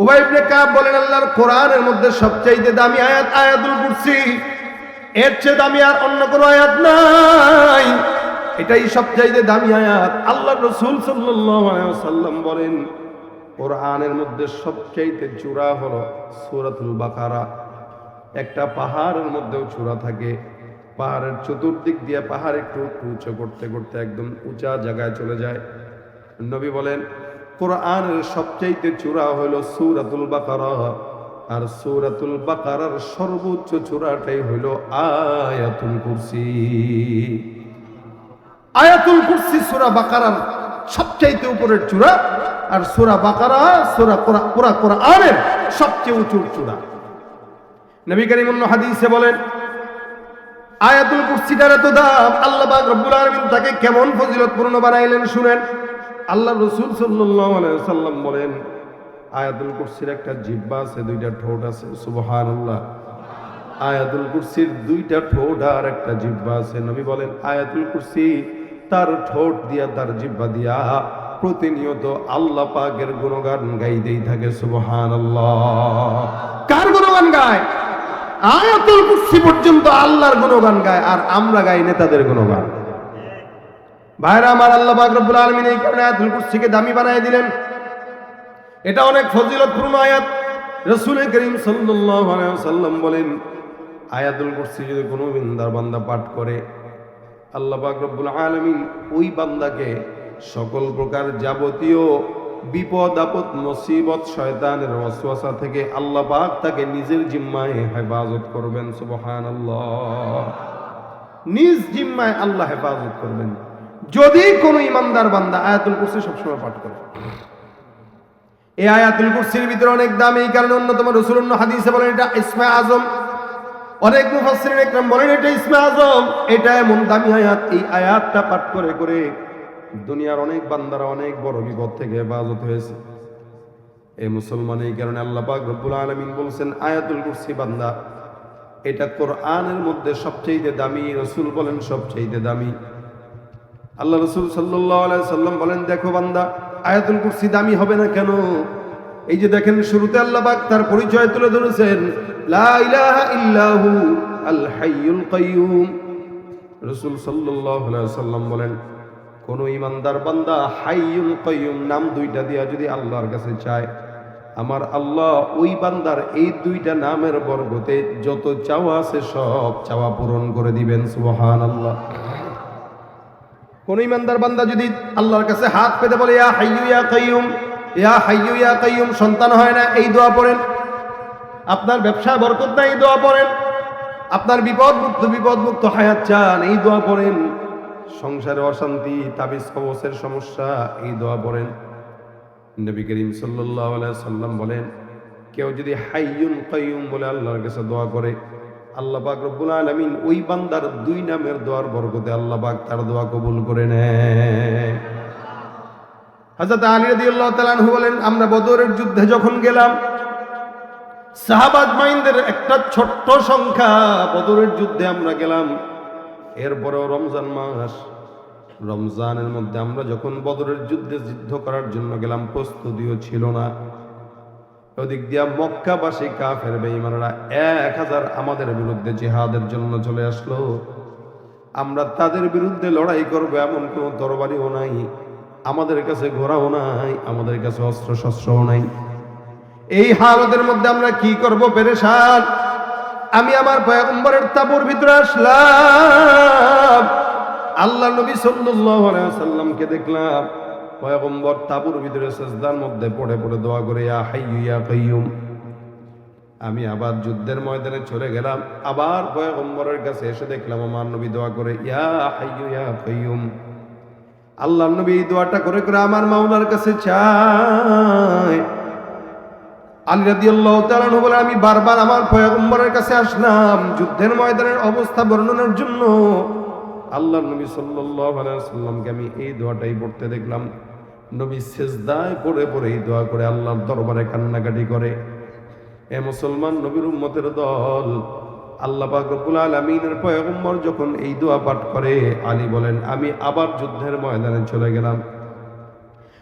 উবাই ইবনে কাব বলেন, আল্লাহর কোরআনের মধ্যে সবচাইতে দামি আয়াত আয়াতুল কুরসি, এর চেয়ে দামি আর অন্য কোনো আয়াত নাই, এটাই সবচাইতে দামি আয়াত। আল্লাহর রাসূল সাল্লাল্লাহু আলাইহি ওয়াসাল্লাম বলেন, কোরআনের মধ্যে সবচাইতে চূড়া হলো সূরাতুল বাকারা। একটা পাহাড়ের মধ্যেও চূড়া থাকে, পাহাড়ের চতুর্দিক দিয়ে পাহাড় একটু উঁচু করতে করতে একদম উঁচা জায়গায় চলে যায়। নবী বলেন, কোরআনের সবচাইতে চূড়া হলো সূরাতুল বাকারা, আর সূরাতুল বাকারার সর্বোচ্চ চূড়াটাই হলো আয়াতুল কুরসি। আয়াতুল কুরসি সূরা বাকারার সবচাইতে উপরের চূড়া, আর সূরা বাকারা পুরা কোরআনের সবচেয়ে উঁচু চূড়া। নবী করিম অন্য হাদিসে বলেন, আয়াতুল কুরসিটার এত দাম, আল্লাহ পাক রব্বুল আলামিন তাকে কেমন ফজিলতপূর্ণ বানাইলেন শুনেন। আল্লাহ রাসূল সাল্লাল্লাহু আলাইহি ওয়াসাল্লাম বলেন, আয়াতুল কুরসির একটা জিহ্বা আছে, দুইটা ঠোঁট আছে। সুবহানাল্লাহ। আয়াতুল কুরসির দুইটা ঠোঁট আর একটা জিহ্বা আছে। নবী বলেন, আয়াতুল কুরসি তার ঠোঁট দিয়া তার জিহ্বা দিয়া প্রতিনিয়ত আল্লাহ পাকের গুণগান গাইতেই থাকে। সুবহানাল্লাহ। কার গুণগান গায়? আয়াতুল কুরসি পর্যন্ত আল্লাহর গুণগান গায়, আর আমরা গাই নেতাদের গুণগান। ভাইরা আমার, আল্লাহ পাক রব্বুল আলামিন এই কারণে আয়াতুল কুরসিকে দামি বানায় দিলেন। এটা অনেক ফজিলতপূর্ণ আয়াত। রাসূল করিম সাল্লাল্লাহু আলাইহি ওয়াসাল্লাম বলেন, আয়াতুল কুরসি যদি কোনো ইমানদার বান্দা পাঠ করে, আল্লাহ পাক রব্বুল আলামিন ওই বান্দাকে সকল প্রকার যাবতীয় বিপদ আপদ মুসিবত শয়তানের ওয়াসওয়াসা থেকে আল্লাহ পাক তাকে নিজের জিম্মায় হেফাজত করবেন। সুবহানাল্লাহ। নিজ জিম্মায় আল্লাহ হেফাজত করবেন যদি কোনো ইমানদার বান্দা আয়াতুল কুরসি সবসময় পাঠ করে। এই আয়াতুল কুরসির ভিতরে অনেক দাম, এই কারণে অন্যতম রাসূলুল্লাহ হাদিসে বলেন এটা ইসমে আজম। অনেক মুফাসসিরিন ইকরাম বলেন এটা ইসমে আজম, এটা এমন দামি আয়াত, এই আয়াতটা পাঠ করে করে দুনিয়ার অনেক বান্দারা অনেক বড় বিপদ থেকে হেফাজত হয়েছে। এই মুসলমান, এই কারণে আল্লাহ পাক রব্বুল আলামিন বলছেন, আয়াতুল কুরসি বান্দা এটা কোরআনের মধ্যে সবচেয়ে দামি। রাসূল বলেন সবচেয়ে দামি। আল্লাহ রাসূল সাল্লাল্লাহু আলাইহি সাল্লাম বলেন, দেখো বান্দা, আয়াতুল কুরসি দামি হবে না কেন? এই যে দেখেন, শুরুতে আল্লাহ পাক তার পরিচয় তুলে ধরেছেন, লা ইলাহা ইল্লাহু আল হাইয়ুল কাইয়ুম। রাসূল সাল্লাল্লাহু আলাইহি সাল্লাম বলেন, কোন ইমানদার বান্দা হাইয়ুল কাইয়ুম নাম দুইটা দিয়া যদি আল্লাহর কাছে চায়, আমার আল্লাহ ওই বান্দার এই দুইটা নামের বরকতে যত চাওয়া আছে সব চাওয়া পূরণ করে দিবেন। সুবহানাল্লাহ। কোন ইমানদার বান্দা যদি আল্লাহর কাছে হাত পেতে বলে, ইয়া হাইয়ু ইয়া কাইয়ুম, ইয়া হাইয়ু ইয়া কাইয়ুম, সন্তান হয় না, এই দোয়া পড়েন। আপনার ব্যবসায় বরকত নাই, এই দোয়া পড়েন। আপনার বিপদ মুক্ত হায়াত চান, এই দোয়া পড়েন। সংসারে অশান্তি, তাবিজ কবচের সমস্যা, এই দোয়া পড়েন। নবী করিম সাল্লাল্লাহু আলাইহি সাল্লাম বলেন, কেউ যদি হাইয়ুল কাইয়ুম বলে আল্লাহর কাছে দোয়া করে, আল্লাহ পাক রব্বুল আলামিন ওই বান্দার দুই নামের দোয়ার বরকতে আল্লাহ পাক তার দোয়া কবুল করে নেয়। হযরত আলী রাদিয়াল্লাহু তাআলা আনহু বলেন, আমরা বদরের যুদ্ধে যখন গেলাম, সাহাবা আজমাইনদের একটা ছোট্ট সংখ্যা, বদরের যুদ্ধে আমরা গেলাম। এরপরেও রমজান মাস, রমজানের মধ্যে আমরা যখন বদরের যুদ্ধ করার জন্য গেলাম, প্রস্তুতিও ছিল না। ওদিক দিয়া মক্কাবাসী কাফের বেঈমানরা 1000 আমাদের বিরুদ্ধে জিহাদের জন্য চলে আসলো। আমরা তাদের বিরুদ্ধে লড়াই করব এমন কোনো তরবারিও নাই, আমাদের কাছে ঘোড়াও নাই, আমাদের কাছে অস্ত্র শস্ত্রও নাই। এই হালতের মধ্যে আমরা কি করব? পেরেশান। আমি আমার পয়গম্বরের তাঁবুর ভিতরে আসলাম। আল্লাহ নবী সাল্লাল্লাহু আলাইহি ওয়াসাল্লামকে দেখলাম পয়গম্বর তাঁবুর ভিতরে সিজদার মধ্যে পড়ে পড়ে দোয়া করে, ইয়া হাইয়ু ইয়া কাইয়ুম। আমি আবার যুদ্ধের ময়দানে চলে গেলাম, আবার পয়গম্বরের কাছে এসে দেখলাম আমার নবী দোয়া করে, ইয়া হাইয়ু ইয়া কাইয়ুম। আল্লাহ নবী এই দোয়াটা করে করে আমার মাওলার কাছে চায়। আলী রাদিয়াল্লাহু তাআলা আনহু বলেন, আমি বারবার আমার পয়গম্বরের কাছে আসলাম যুদ্ধের ময়দানের অবস্থা বর্ণনার জন্য। আল্লাহ নবী সাল্লাল্লাহু আলাইহি ওয়াসাল্লামকে আমি এই দোয়াটাই পড়তে দেখলাম। নবী সিজদায় পড়ে পড়ে এই দোয়া করে আল্লাহর দরবারে কান্নাকাটি করে। এ মুসলমান নবীর উম্মতের দল, আল্লাহ পাক রব্বুল আলামিনের পয়গম্বর যখন এই দোয়া পাঠ করে, আলী বলেন, আমি আবার যুদ্ধের ময়দানে চলে গেলাম।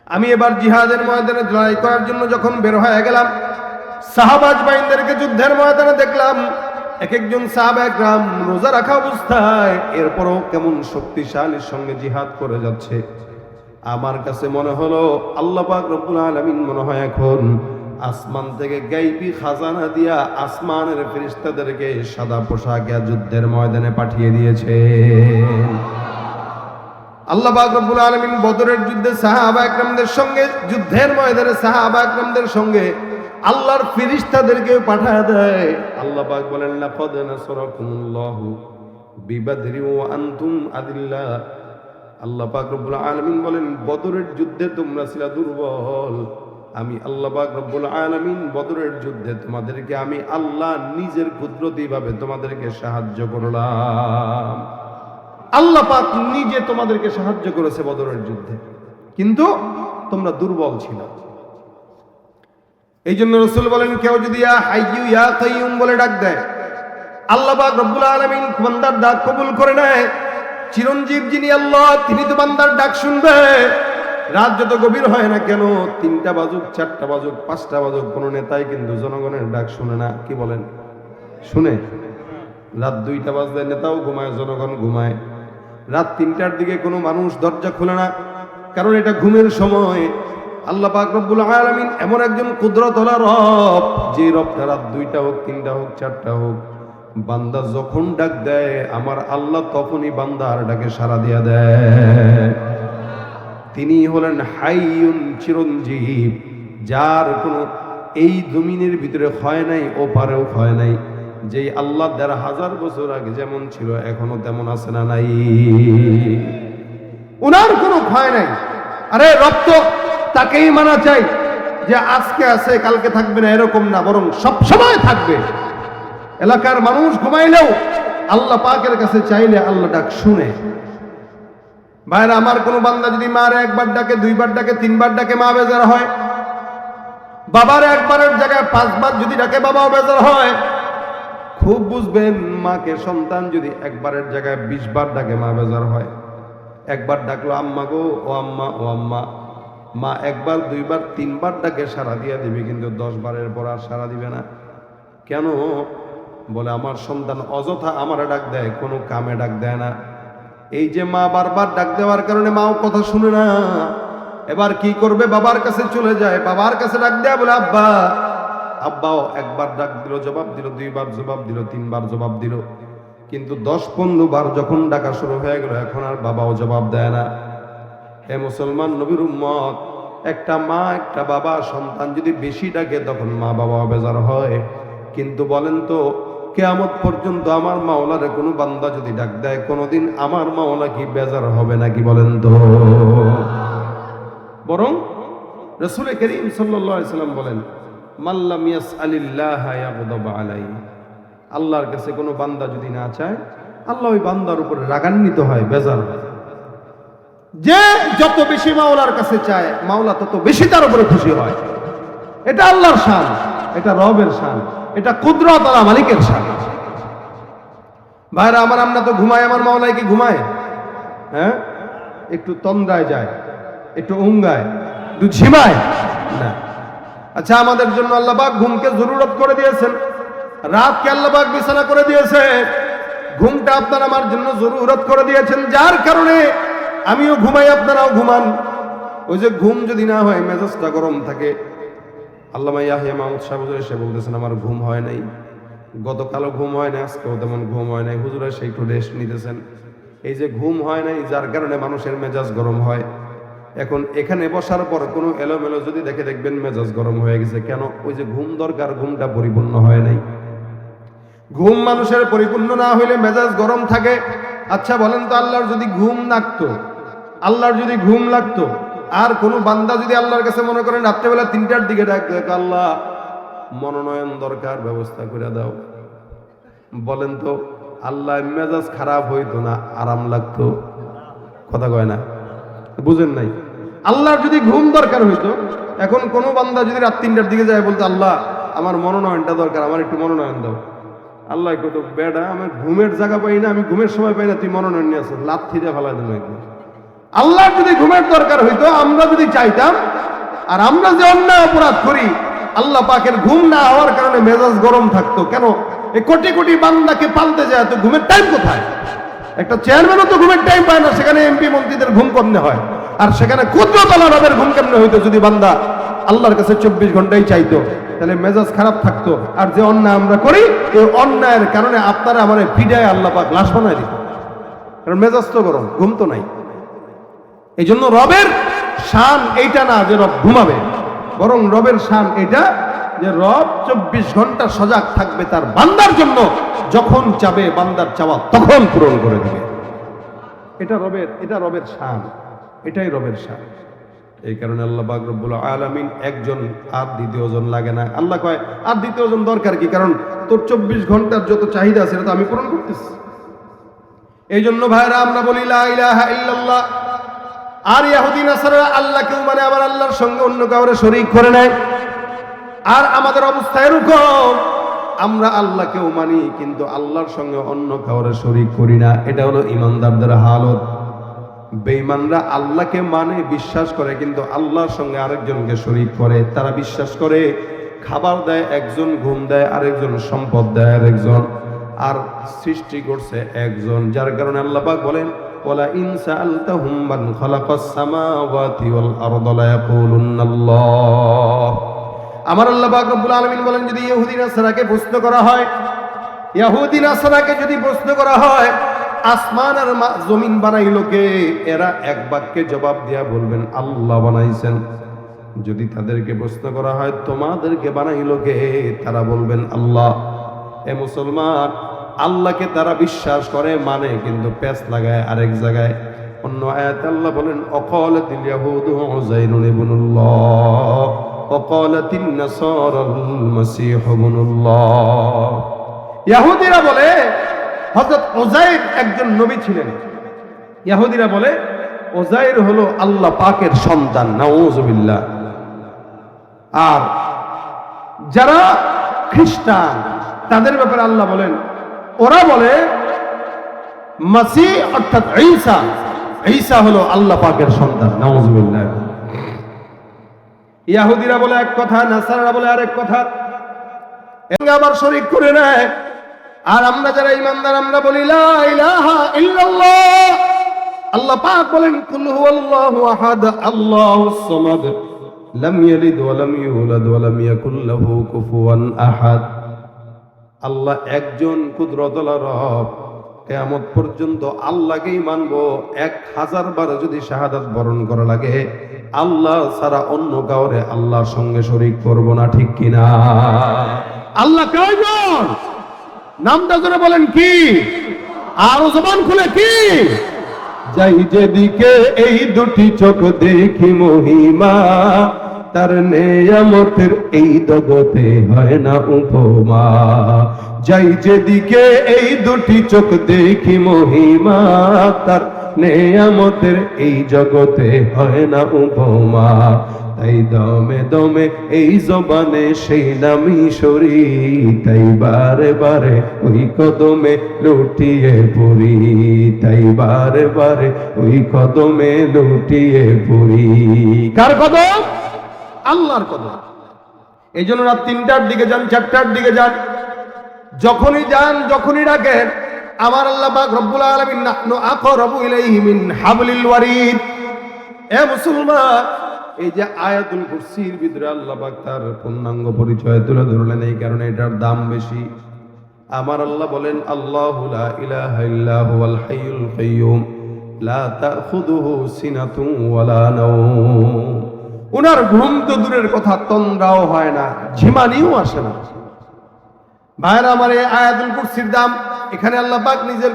আমি এবার জিহাদের ময়দানে লড়াই করার জন্য যখন বের হয়ে গেলাম, সাহাবাজ বাইনদেরকে যুদ্ধের ময়দানে দেখলাম এক একজন সাহাবা একরাম রোজা রাখা অবস্থায় এরপরও কেমন শক্তিশালীর সঙ্গে জিহাদ করে যাচ্ছে। আমার কাছে মনে হলো আল্লাহ পাক রব্বুল আলামিন মনে হয় এখন আসমান থেকে গায়বী খাজানা দিয়া আসমানের ফেরেশতাদেরকে সাদা পোশাকে যুদ্ধের ময়দানে পাঠিয়ে দিয়েছে। আল্লাহ পাক রব্বুল আলামিন বদরের যুদ্ধে সাহাবা একরামদের সঙ্গে যুদ্ধের ময়দানে সাহাবা একরামদের সঙ্গে আল্লাহর ফেরেশতাদেরকে পাঠায় দেয়। আল্লাহ পাক বলেন লাকাদ নাসরাকুমুল্লাহু বিবাদরি ওয়া আনতুম আদিল্লা। আল্লাহ পাক রব্বুল আলামিন বলেন বদরের যুদ্ধে তোমরা ছিলা দুর্বল, আমি আল্লাহ পাক রব্বুল আলামিন বদরের যুদ্ধে তোমাদেরকে আমি আল্লাহ নিজের কুদরতি ভাবে তোমাদেরকে সাহায্য করলাম। আল্লাহ পাক নিজে তোমাদেরকে সাহায্য করেছে বদরের যুদ্ধে, কিন্তু তোমরা দুর্বল ছিল। এই জন্য রাসূল বলেন কেউ যদি ইয়া হাইয়্যু ইয়া কাইয়্যুম বলে ডাক দেয়, আল্লাহ পাক রব্বুল আলামিন বান্দার ডাক কবুল করে নেয়। চিরঞ্জীব যিনি আল্লাহ, তিনি তো বান্দার ডাক শুনবে। রাত যত গভীর হয় না কেন, 3টা বাজুক 4টা বাজুক 5টা বাজুক, কোন নেতাই কিন্তু জনগণের ডাক শুনে না। কি বলেন? শুনে। রাত 2টা বাজলে নেতাও ঘুমায়, জনগণ ঘুমায়। রাত 3টার দিকে কোনো মানুষ দরজা খুলে না, কারণ এটা ঘুমের সময়। আল্লাহ পাক রব্বুল আলামিন এমন একজন কুদরতওয়ালা রব, যে রবটা রাত 2টা হোক 3টা হোক 4টা হোক, বান্দা যখন ডাক দেয় আমার আল্লাহ তখনই বান্দার ডাকে সাড়া দিয়া দেয়। তিনি হলেন হাইয়ুন, চিরঞ্জীব, যার কোনো এই জমিনের ভিতরে হয় নাই, ও পারেও হয় নাই। যেই আল্লাহ ১,৫০০ বছর আগে যেমন ছিল এখনো তেমন আছে না নাই? উনার কোনো ক্ষয় নাই। আরে রব তো তাকেই মানা চাই যে আজকে আছে কালকে থাকবে না, এরকম না, বরং সব সময় থাকবে। এলাকার মানুষ ঘুমাইলেও আল্লাহ পাকের কাছে চাইলে আল্লাহ ডাক শুনে। ভাইরা আমার, কোন বান্দা যদি মারে একবার ডাকে, 2বার ডাকে, 3বার ডাকে, মা বেজার হয়। বাবার একবারের জায়গায় 5বার যদি ডাকে, বাবাও বেজার হয়। খুব বুঝবেন, মাকে সন্তান যদি একবারের জায়গায় 20 বার ডাকে, মা বেজার হয়। একবার ডাকলো আম্মা গো, ও আম্মা, ও আম্মা, মা 1বার 2বার 3বার ডাকে সাড়া দিয়া দিবে, কিন্তু 10 বারের পর আর সাড়া দিবে না। কেন? বলে আমার সন্তান অযথা আমার ডাক দেয়, কোনো কামে ডাক দেয় না। এই যে মা বারবার ডাক দেওয়ার কারণে মাও কথা শুনে না। এবার কি করবে? বাবার কাছে চলে যায়, বাবার কাছে ডাক দেয়া বলে আব্বা। আব্বাও একবার ডাক দিল, জবাব দিল, 2বার জবাব দিল, 3বার জবাব দিল, কিন্তু 10-15 বার যখন ডাকা শুরু হয়ে গেল, এখন আর বাবাও জবাব দেয় না। হে মুসলমান নবীর উম্মত, একটা মা একটা বাবা সন্তান যদি বেশি ডাকে তখন মা বাবা বেজার হয়, কিন্তু বলেন তো কিয়ামত পর্যন্ত আমার মাওলারে কোনো বান্দা যদি ডাক দেয়, কোনোদিন আমার মাওলা কি বেজার হবে নাকি? বলেন তো। বরং রাসূল করিম সাল্লাল্লাহু আলাইহি সাল্লাম বলেন মাল্লাম ইয়াসআলিল্লাহ ইয়াগদাব আলাইহি। আল্লাহর কাছে কোনো বান্দা যদি না চায়, আল্লাহ ওই বান্দার উপরে রাগান্বিত হয়, বেজার হয়। যে যত বেশি মাওলার কাছে চায়, মাওলা তত বেশি তার উপরে খুশি হয়। এটা আল্লাহর শান, এটা রবের শান, এটা কুদরত আলা মালিকের শান। ভাইরা আমার, আমরা তো ঘুমাই, আমার মাওলাই কি ঘুমায়? হ্যাঁ, একটু তন্দ্রায় যায়, একটু উঙ্গায়, একটু ঝিমায় না। আচ্ছা, আমাদের জন্য আল্লাহ পাক ঘুমকে জরুরত করে দিয়েছেন, রাতকে আল্লাহ পাক বিছানা করে দিয়েছে। ঘুমটা আপনার আমার জন্য জরুরত করে দিয়েছেন, যার কারণে আমিও ঘুমাই, আপনারাও ঘুমান। ওই যে ঘুম যদি না হয়, মেজাজটা গরম থাকে। আল্লামা ইয়াহইয়া মাহমুদ সাহেব এসে বলতেছেন আমার ঘুম হয় নাই, গতকালও ঘুম হয় নাই, আজকেও তেমন ঘুম হয় নাই। হুজুর এসে একটু রেস্ট নিতেছেন। এই যে ঘুম হয় নাই, যার কারণে মানুষের মেজাজ গরম হয়। এখন এখানে বসার পর কোনো এলোমেলো যদি দেখে, দেখবেন মেজাজ গরম হয়ে গেছে। কেন? ওই যে ঘুম দরকার, ঘুমটা পরিপূর্ণ হয় নাই। ঘুম মানুষের পরিপূর্ণ না হইলে মেজাজ গরম থাকে। আচ্ছা বলেন তো, আল্লাহর যদি ঘুম লাগতো, আল্লাহর যদি ঘুম লাগতো, আর কোন বান্দা যদি আল্লাহর কাছে মনে করেন রাত্রেবেলা 3টার দিকে ডাক দেয়, আল্লাহ মনোনয়ন দরকার, ব্যবস্থা করে দাও, বলেন তো আল্লাহ মেজাজ খারাপ হইতো না আরাম লাগতো? কথা কয় না, বুঝেন নাই? আল্লাহর যদি ঘুম দরকার হইতো, এখন কোন বান্দা যদি রাত 3টার দিকে যায় বলতো আল্লাহ আমার মনোনয়নটা দরকার, আমার একটু মনোনয়ন দাও, আল্লাহ কত বেডা, আমার ঘুমের জায়গা পাই না, আমি ঘুমের সময় পাই না, তুই মনোনয়ন নিয়ে আসো, লাথি দিয়ে ফেলা দিল একদম। আল্লাহর যদি ঘুমের দরকার হইতো, আমরা যদি চাইতাম, আর আমরা যে অন্যায় অপরাধ করি, আল্লাহ পাকের ঘুম না হওয়ার কারণে মেজাজ গরম থাকতো। কেন? এই কোটি কোটি বান্দাকে পালতে যায়, তো ঘুমের টাইম কোথায়? একটা চেয়ারম্যানও তো ঘুমের টাইম পায় না, সেখানে এমপি মন্ত্রীদের ঘুম কেমনে হয়? আর সেখানে ক্ষুদ্রতলা রবের ঘুম কেমনে হইতো যদি বান্দা আল্লাহর কাছে 24 ঘন্টাই চাইতো? তাহলে মেজাজ খারাপ থাকতো। আর যে অন্যায় আমরা করি, এই অন্যায়ের কারণে আপনারা আমার পিডায় আল্লাহ পাক লাশ বানায় দিত, কারণ মেজাজ তো গরম, ঘুম তো নাই। এই জন্য রবের শান এইটা না যে রব ঘুমাবে, বরং রবের শান এটা যে রব 24 ঘন্টা সজাগ থাকবে তার বান্দার জন্য, যখন চাবে বান্দার চাওয়া তখন পূরণ করে দিবে। এটা রবের শান, এটাই রবের শান। এই কারণে আল্লাহ পাক রব্বুল আলামিন একজন, আর দ্বিতীয়জন লাগে না। আল্লাহ কয় আর দ্বিতীয়জন দরকার কি? কারণ তোর 24 ঘন্টার যত চাহিদা আছে সেটা তো আমি পূরণ করতেছি। এই জন্য ভাইরা আমরা বলি লা ইলাহা ইল্লাল্লাহ। আর ইহুদি নাসারা আল্লাহকেও মানে আবার আল্লাহর সঙ্গে অন্য কাউরে শরীক করে নেয়। আর আমাদের অবস্থা এরকম, আমরা আল্লাহকেও মানি কিন্তু আল্লাহর সঙ্গে অন্য কাউরে শরীক করি না। এটা হলো ইমানদারদের হালত। বেঈমানরা আল্লাহকে মানে, বিশ্বাস করে, কিন্তু আল্লাহর সঙ্গে আরেকজনকে শরীক করে। তারা বিশ্বাস করে খাবার দেয় একজন, ঘুম দেয় আরেকজন, সম্পদ দেয় আরেকজন, আর সৃষ্টি করছে একজন। যার কারণে আল্লাহ পাক বলেন ওয়ালা ইন সাআলতাহুম মান খালাকাস সামাওয়াতি ওয়াল আরদা লা ইয়াকুলুন্নাল্লাহ। আমার আল্লাহ পাক রব্বুল আলামিন বলেন, যদি ইহুদি নাসারাকে প্রশ্ন করা হয়, ইহুদি নাসারাকে যদি প্রশ্ন করা হয় আসমান আর জমিন বানাইলো কে, এরা এক বাক্যে জবাব দিয়া বলবেন আল্লাহ বানাইছেন। যদি তাদেরকে প্রশ্ন করা হয় তোমাদেরকে বানাইলো কে, তারা বলবেন আল্লাহ। এ মুসলমান, আল্লাহকে তারা বিশ্বাস করে মানে, কিন্তু পেঁচ লাগায় আরেক জায়গায়। অন্য আয়াতে আল্লাহ বলেন অকালাতিল ইয়াহুদু উযাইরুন ইবনুল্লাহ ওয়াকালাতিন নাসারাল মাসীহু ইবনুল্লাহ। ইহুদিরা বলে হযরত উযাইর একজন নবী ছিলেন। ইহুদিরা বলে উযাইর হলো আল্লাহ পাকের সন্তান, নাউযুবিল্লাহ। আর যারা খ্রিস্টান তাদের ব্যাপারে আল্লাহ বলেন, ওরা বলে মাসীহ অর্থাৎ ঈসা, ঈসা হলো আল্লাহ পাকের সন্তান, নাউযুবিল্লাহ। ইহুদিরা বলে এক কথা, নাসারারা বলে আরেক কথা, এঙ্গে আবার শরীক করে নেয়। আর আমরা যারা ঈমানদার আমরা বলি লা ইলাহা ইল্লাল্লাহ। আল্লাহ পাক বলেন কুল হুয়াল্লাহু আহাদ আল্লাহুস সামাদ লাম ইয়ালিদ ওয়া লাম ইউলাদ ওয়া লাম ইয়াকুল লাহু কুফুয়ান আহাদ। আল্লাহ একজন, কুদরতুল রব। কিয়ামত পর্যন্ত আল্লাহকেই মানবো। 1000 বার যদি শাহাদাত বরণ করা লাগে, আল্লাহ ছাড়া অন্য কাউরে আল্লাহর সঙ্গে শরীক করব না, ঠিক কিনা? আল্লাহ কয়জন? নামটা জোরে বলেন কি? আর জবান খুলে কি? যাই যেদিকে এই দুটি চোখ দেখি মহিমা, তার নেয়ামতের এই জগতে হয় না উপমা। যাই যেদিকে এই দুটি চোখ দেখি মহিমা, তার নেয়ামতের এই জগতে হয় না উপমা। তাই দমে দমে এই জবানে সেই নামি সরি, তাই বারে বারে ওই কদমে লুটিয়ে পড়ি, তাই বারে বারে ওই কদমে লুটিয়ে পড়ি। কার কদম? আল্লাহর কদম। এই জন্য রাত 3টার দিকে যান, 4টার দিকে যান, যখনই যান, যখনই ডাকেন, আমার আল্লাহ পাক রব্বুল আলামিন নাহনু আকরাবু ইলাইহি মিন হাবলিল ওয়ারিদ। এ মুসলমান, এই যে আয়াতুল কুরসির ভিতরে আল্লাহ পাক তার পূর্ণাঙ্গ পরিচয় তুলে ধরলেন, এই কারণে এটার দাম বেশি। আমার আল্লাহ বলেন আল্লাহু লা ইলাহা ইল্লা হুয়াল হাইয়ুল কাইয়্যুম লা তাখুযুহু সিনাতুন ওয়ালা নাওম। উনার ঘুম তো দূরের কথা, তন্দ্রাও হয় না, ঝিমানিও আসে না। ভাইরা আমার, এই আয়াতুল কুরসির দাম, এখানে আল্লাহ পাক নিজের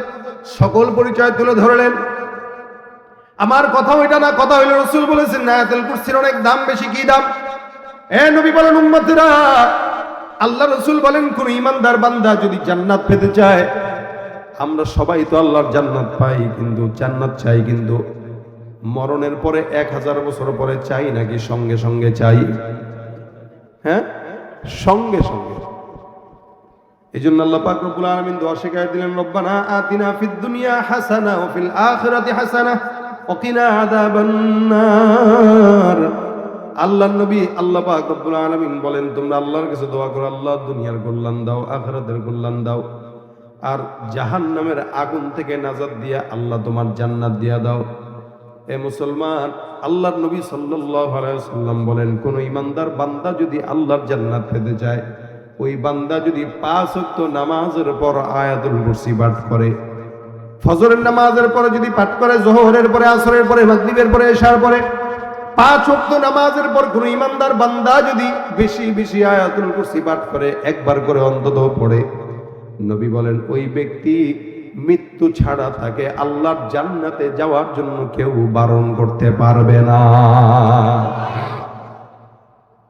সকল পরিচয় তুলে ধরলেন। আমার কথা ওইটা না, কথা হইল রাসূল বলেছেন আয়াতুল কুরসির অনেক দাম বেশি। কি দাম? এ নবী বলেন উম্মতেরা, আল্লাহ রাসূল বলেন কোন ঈমানদার বান্দা যদি জান্নাত পেতে চায়, আমরা সবাই তো আল্লাহর জান্নাত পাই, কিন্তু জান্নাত চাই, কিন্তু মরণের পরে 1000 বছর পরে চাই নাকি সঙ্গে সঙ্গে চাই? হ্যাঁ, সঙ্গে সঙ্গে। এই জন্য আল্লাহ পাক রব্বুল আলামিন দোয়া শিখায় দিলেন, রব্বানা আতিনা ফিদ দুনিয়া হাসানা ওয়া ফিল আখিরাতি হাসানা ওয়া কিনা আযাবান নার। আল্লাহর নবী আল্লাহ পাক রব্বুল আলামিন বলেন, তোমরা আল্লাহর কাছে দোয়া করো, আল্লাহ দুনিয়ার কল্যাণ দাও, আখিরাতের কল্যাণ দাও, আর জাহান্নামের আগুন থেকে নাজাত দিয়া আল্লাহ তোমার জান্নাত দিয়া দাও। এ মুসলমান, আল্লাহর নবী সাল্লাল্লাহু আলাইহি ওয়াসাল্লাম বলেন, কোন ইমানদার বান্দা যদি আল্লাহর জান্নাত পেতে চায়, ওই বান্দা যদি 5 ওয়াক্ত নামাজের পর আয়াতুল কুরসি পাঠ করে, ফজরের নামাজের পরে যদি পাঠ করে, যোহরের পরে, আসরের পরে, মাগরিবের পরে, এশার পরে, 5 ওয়াক্ত নামাজের পর কোন ইমানদার বান্দা যদি বেশি বেশি আয়াতুল কুরসি পাঠ করে, একবার করে অন্তত পড়ে, নবী বলেন ওই ব্যক্তি মৃত্যু ছাড়া তাকে আল্লাহর জান্নাতে যাওয়ার জন্য কেউ বারণ করতে পারবে না।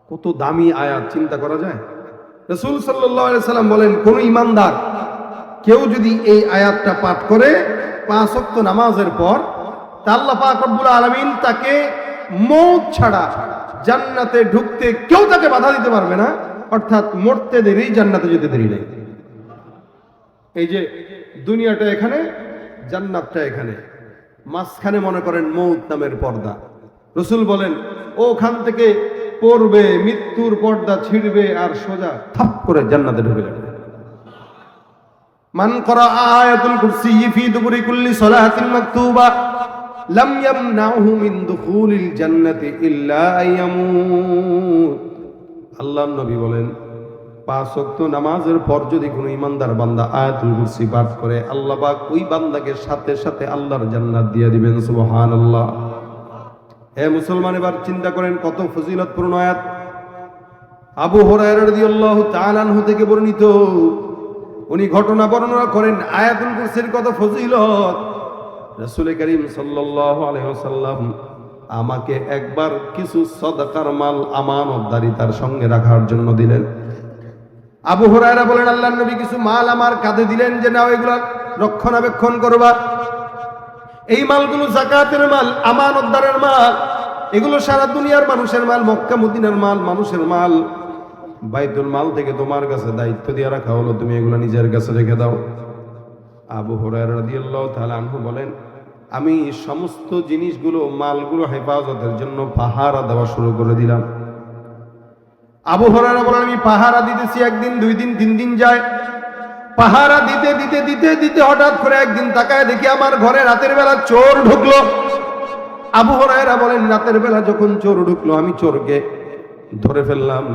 কত দামি আয়াত, চিন্তা করা যায়। রাসূল সাল্লাল্লাহু আলাইহি সাল্লাম বলেন, কোন ইমানদার কেউ যদি এই আয়াতটা পাঠ করে 5 ওয়াক্ত নামাজের পর, তা আল্লাহ পাক রব্বুল আলামিন তাকে মওত ছাড়া জান্নাতে ঢুকতে কেউ তাকে বাধা দিতে পারবে না। অর্থাৎ মরতে দেরি, জান্নাতে যেতে দেরি নেই। এই যে দুনিয়াটা এখানে, জান্নাতটা এখানে, মাঝখানে মনে করেন মওত নামের পর্দা। রাসূল বলেন ওখান থেকে পড়বে, মৃত্যুর পর্দা ছিড়বে, আর সোজা থাপ করে জান্নাতে ঢুকে যাবে। মান করা আয়াতুল কুরসি ফি দুবুরি কুল্লি সালাতিন মাকতুবা লাম ইয়ামনাহু মিন দুখুলিল জান্নাতি ইল্লা আইয়ামুত। আল্লাহর নবী বলেন, 5 ওয়াক্ত নামাজের পর যদি কোনো ইমানদার বান্দা আয়াতুল কুরসি পাঠ করে, আল্লাহ পাক ওই বান্দাকে সাথে সাথে আল্লাহর জান্নাত দিয়ে দিবেন। সুবহানাল্লাহ। হে মুসলমান, এবার চিন্তা করেন কত ফজিলতপূর্ণ আয়াত। আবু হুরায়রা রাদিয়াল্লাহু তাআলা আনহু থেকে বর্ণিত, উনি ঘটনা বর্ণনা করেন আয়াতুল কুরসির কত ফজিলত। রাসূল করিম সাল্লাল্লাহু আলাইহি ওয়াসাল্লাম আমাকে একবার কিছু সাদাকার মাল আমানতদারিতার সঙ্গে রাখার জন্য দিলেন। আবু হুরায়রা বলেন, আল্লাহর নবী কিছু মাল আমার কাঁধে দিলেন যে নাও এগুলা রক্ষণাবেক্ষণ করবা। এই মালগুলো যাকাতের মাল, আমানতদারের মাল, এগুলো সারা দুনিয়ার মানুষের মাল, মক্কা মদিনার মাল, মানুষের মাল। বাইতুল মাল থেকে তোমার কাছে দায়িত্ব দিয়ে রাখা হলো, তুমি এগুলো নিজের কাছে রেখে দাও। আবু হুরায়রা রাদিয়াল্লাহু তাআলা আনহু বলেন, আমি সমস্ত জিনিসগুলো, মালগুলো হেফাজতের জন্য পাহারা দেওয়া শুরু করে দিলাম। আবু হুরায়রা বলেন, আমি পাহারা দিতেছি, 1 দিন 2 দিন 3 দিন যায়। পাহারা দিতে দিতে দিতে দিতে হঠাৎ করে একদিন তাকায় দেখি আমার ঘরে রাতের বেলা চোর ঢুকলো। আবু হুরায়রা বলেন, রাতের বেলা যখন চোর ঢুকলো, আমি চোরকে ধরে ফেললাম।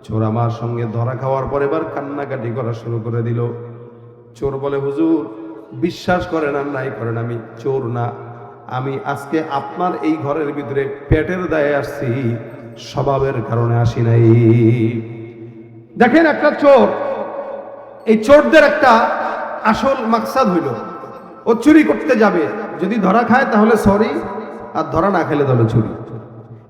চোর আমার সঙ্গে ধরা খাওয়ার পর এবার কান্নাকাটি করা শুরু করে দিল। চোর বলে, হুজুর বিশ্বাস করেন আর নাই করেন, আমি চোর না, আমি আজকে আপনার এই ঘরের ভিতরে পেটের দায়ে আসছি, স্বভাবের কারণে আসি নাই। দেখেন একটা চোর, এই চোরদের একটা আসল মাকসাদ হইল, ও চুরি করতে যাবে, যদি ধরা খায় তাহলে সরি, আর ধরা না খেলে তাহলে চুরি।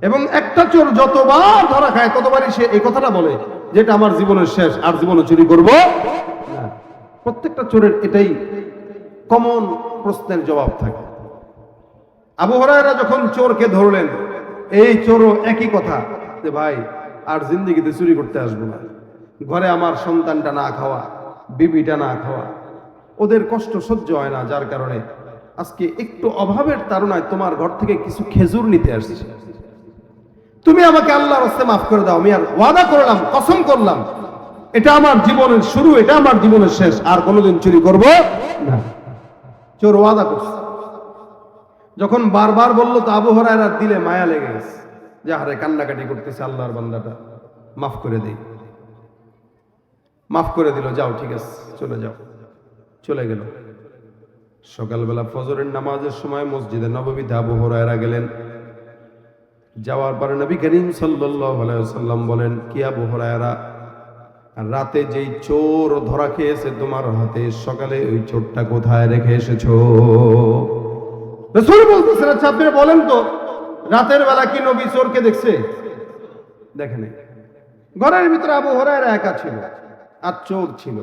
এবং একটা চোর যতবার ধরা খায় ততবারই সে এই কথাটা বলে, যেটা আমার জীবনের শেষ, আর জীবনে চুরি করব না। প্রত্যেকটা চোরের এটাই কমন প্রশ্নের জবাব থাকে। আবু হুরায়রা যখন চোরকে ধরলেন, এই চোরও একই কথা, যে ভাই আর জিন্দেগিতে চুরি করতে আসবো না, ঘরে আমার সন্তানটা না খাওয়া, বিবিটা না খাওয়া, ওদের কষ্ট সহ্য হয় না, যার কারণে আজকে একটু অভাবের তাড়নায় তোমার ঘর থেকে কিছু খেজুর নিতে আসছি, তুমি আমাকে আল্লাহর রাস্তায় মাফ করে দাও। আমি আর ওয়াদা করলাম, কসম করলাম, এটা আমার জীবনের শুরু, এটা আমার জীবনের শেষ, আর কোনোদিন চুরি করব না। চোর ওয়াদা করছে। যখন বারবার বললো তো আবু হুরায়রার দিলে মায়া লেগে গেছে, যে আরে কান্নাকাটি করতেছে, আল্লাহর বান্দাটা, মাফ করে দেই। মাফ করে দিল, যাও ঠিক আছে চলে যাও। চলে গেল। সকালবেলা ফজরের নামাজের সময় মসজিদে নববীতে আবু হুরায়রা গেলেন। যাওয়ার পরে নবী করিম সাল্লাল্লাহু আলাইহি ওয়াসাল্লাম বলেন, কি আবু হুরায়রা, রাতে যেই চোর ধরা খেয়েছে তোমার হাতে, সকালে ওই চোরটা কোথায় রেখে এসেছো? রাসূল বলতেছেন, আচ্ছা আপনি বলেন তো, রাতের বেলা কি নবী চোরকে দেখছে? দেখেন, ঘরের ভিতরে আবু হুরায়রা একা ছিল আর চোর ছিল,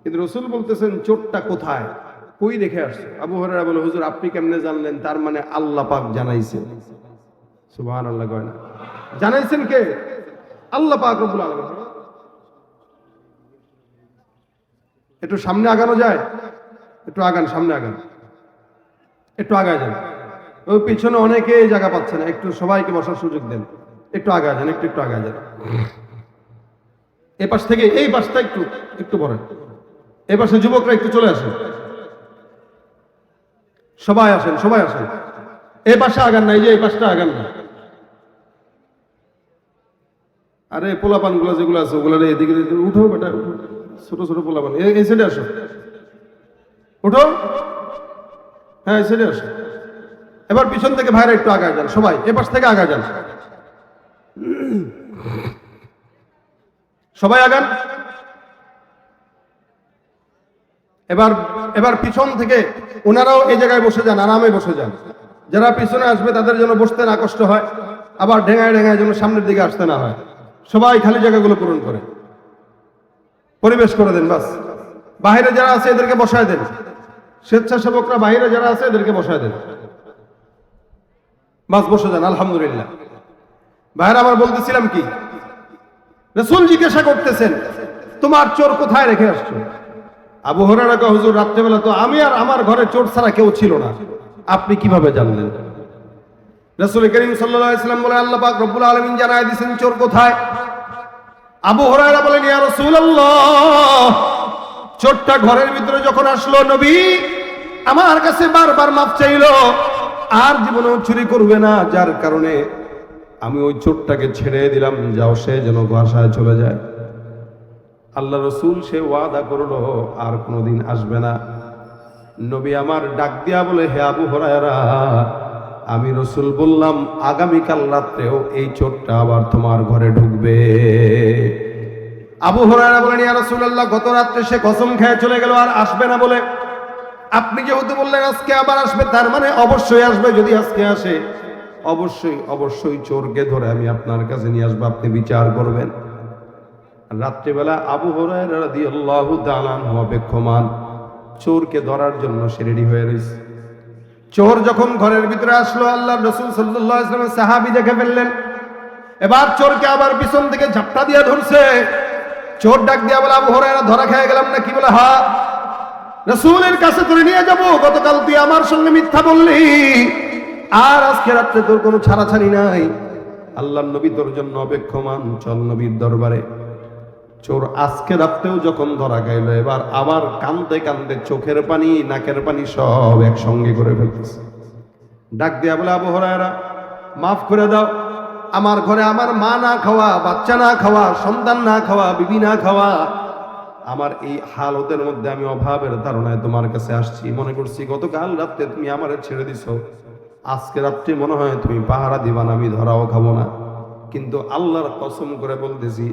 কিন্তু রাসূল বলতেছেন চোরটা কোথায়, কই রেখে আসছে? আবু হুরায়রা বলে, হুজুর আপনি কেমনে জানলেন? তার মানে আল্লাহ পাক জানাইছেন। সুবহানাল্লাহ। কয় না, জানাইছেন কে? আল্লাহ পাক রব্বুল আলামিন। একটু সামনে আগানো যায়? একটু আগান, সামনে আগান, একটু আগায় যান। ওই পিছনে অনেকেই জায়গা পাচ্ছে না, একটু সবাইকে বসার সুযোগ দেন। একটু আগে যান, একটু আগে যান। এই পাশ থেকে এই পাশটা একটু পরে, এই পাশে যুবকরা একটু চলে আসেন, সবাই আসেন। এই পাশে আগান না, এই যে এই পাশটা আগান না। আরে পোলাপান গুলো যেগুলো আছে ওগুলো এদিকে উঠো, বেটা উঠো, ছোট ছোট পোলাপান এই সাইডে আসো, উঠো, হ্যাঁ এই সাইডে আসো। এবার পিছন থেকে ভাইরা একটু আগায় যান, সবাই এ পাশ থেকে আগায় যান, সবাই আগান। এবার পিছন থেকে ওনারাও এই জায়গায় বসে যান, আরামে বসে যান। যারা পিছনে আসবে তাদের জন্য বসতে না কষ্ট হয়, আবার ঢেঙায় যেন সামনের দিকে আসতে না হয়। সবাই খালি জায়গাগুলো পূরণ করে পরিবেশ করে দেন। বাস বাহিরে যারা আছে এদেরকে বসায় দেন, স্বেচ্ছাসেবকরা বাহিরে যারা আছে এদেরকে বসায় দেন। বাস বসে যান। আলহামদুলিল্লাহ। ভাইরা আমার বলতেছিলাম কি, রাসূল জিজ্ঞাসা করতেছেন তোমার চোর কোথায় রেখে আসছো? আবু হুরায়রা কয় হুজুর রাত্রেবেলা তো আমি আর আমার ঘরে চোর ছাড়া কেউ ছিল না, আপনি কিভাবে জানলেন? রাসূল করিম সাল্লাল্লাহু আলাইহি ওয়াসাল্লাম বলে আল্লাহ পাক রব্বুল আলামিন জানায় দিয়েছেন চোর কোথায়। আবু হুরায়রা বলেন ইয়া রাসূলুল্লাহ, চোরটা ঘরের ভিতরে যখন আসলো নবী আমার কাছে বারবার মাফ চাইলো, আর জীবনেও চুরি করবে না, যার কারণে আমি ওই চোরটাকে ছেড়ে দিলাম, যাও সে যেন বাসায় চলে যায়। আল্লাহ রসুল সে ওয়াদা করলো আর কোনোদিন আসবে না। নবী আমার ডাক দিয়া বলে হে আবু হুরায়রা, আমি রসুল বললাম আগামীকাল রাত্রেও এই চোরটা আবার তোমার ঘরে ঢুকবে। আবু হুরায়রা বলেন ইয়া রাসূলুল্লাহ, গত রাত্রে সে কসম খেয়ে চলে গেল আর আসবে না বলে, আপনি যেহেতু বললেন আজকে আবার আসবে, তার মানে অবশ্যই আসবে। যদি আজকে আসে অবশ্যই চোরকে ধরে আমি আপনার কাছে নিয়ে আসবো, আপনি বিচার করবেন। রাত্রিবেলা আবু হুরায়রা রাদিয়াল্লাহু তাআলা আনহু অপেক্ষমান, চোরকে ধরার জন্য সে রেডি হয়ে রয়েছে। চোর যখন ঘরের ভিতরে আসলো, আল্লাহর রাসূল সাল্লাল্লাহু আলাইহি ওয়াসাল্লাম সাহাবী দেখে ফেললেন। এবার চোরকে আবার পিছন থেকে ঝাপটা দিয়ে ধরছে। চোর ডাক দিয়া বলে আবু হুরায়রা ধরা খেয়ে গেলাম না কি? বলে হ্যাঁ, রাসূলের কাছে তোরে নিয়ে যাব, গতকাল তুই আমার সঙ্গে মিথ্যা বললি, আর আজকে রাত্রে তোর কোনো ছাড়াছাড়ি নাই। আল্লাহর নবী তোর জন্য অপেক্ষমান, চল নবীর দরবারে। চোর আজকে রাত্রেও যখন ধরা গেল, এবার আবার কান্দতে কান্দতে চোখের পানি নাকের পানি সব একসঙ্গে করে ফেলতেছে। ডাক দিয়া বলে আবু হুরায়রা মাফ করে দাও, আমার ঘরে আমার মা না খাওয়া, বাচ্চা না খাওয়া, সন্তান না খাওয়া, বিবি না খাওয়া, আমার এই হালতের মধ্যে আমি অভাবের ধারণায় তোমার কাছে আসছি। মনে করছি গতকাল রাত্রে তুমি আমারে ছেড়ে দিছো, আজকে রাত্রে মনে হয় তুমি পাহারা দিবা না, আমি ধরাও খাবো না। কিন্তু আল্লাহর কসম করে বলতেছি,